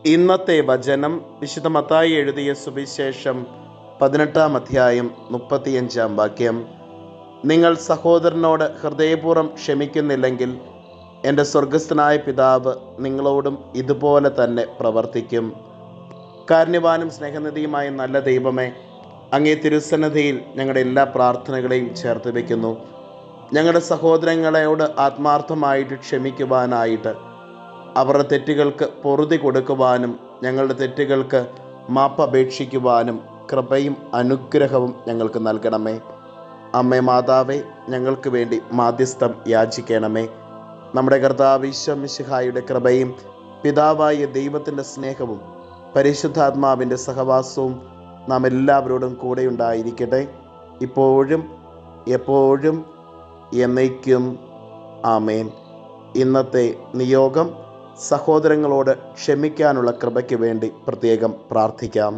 ഇന്നത്തെ വചനം വിശുദ്ധ മത്തായി എഴുതിയ സുവിശേഷം 18-ാം അധ്യായം 35-ാം വാക്യം. നിങ്ങൾ സഹോദരനോട് ഹൃദയപൂർവ്വം ക്ഷമിക്കുന്നില്ലെങ്കിൽ എൻ്റെ സ്വർഗസ്ഥനായ പിതാവ് നിങ്ങളോടും ഇതുപോലെ തന്നെ പ്രവർത്തിക്കും. കാരുണ്യവാനും സ്നേഹനിധിയുമായ നല്ല ദൈവമേ, അങ്ങേ തിരുസന്നിധിയിൽ ഞങ്ങളുടെ എല്ലാ പ്രാർത്ഥനകളെയും ചേർത്ത് വയ്ക്കുന്നു. ഞങ്ങളുടെ സഹോദരങ്ങളോട് ആത്മാർത്ഥമായിട്ട് ക്ഷമിക്കുവാനായിട്ട്, അവരുടെ തെറ്റുകൾക്ക് പൊറുതി കൊടുക്കുവാനും ഞങ്ങളുടെ തെറ്റുകൾക്ക് മാപ്പപേക്ഷിക്കുവാനും കൃപയും അനുഗ്രഹവും ഞങ്ങൾക്ക് നൽകണമേ. അമ്മേ മാതാവേ, ഞങ്ങൾക്ക് വേണ്ടി മാധ്യസ്ഥം യാചിക്കണമേ. നമ്മുടെ കർത്താവ് ഈശോ മിശിഹായുടെ കൃപയും പിതാവായ ദൈവത്തിൻ്റെ സ്നേഹവും പരിശുദ്ധാത്മാവിൻ്റെ സഹവാസവും നാം എല്ലാവരോടും കൂടെ ഉണ്ടായിരിക്കട്ടെ, ഇപ്പോഴും എപ്പോഴും എന്നേക്കും. ആമേൻ. ഇന്നത്തെ നിയോഗം: സഹോദരങ്ങളോട് ക്ഷമിക്കാനുള്ള കൃപയ്ക്ക് വേണ്ടി പ്രത്യേകം പ്രാർത്ഥിക്കാം.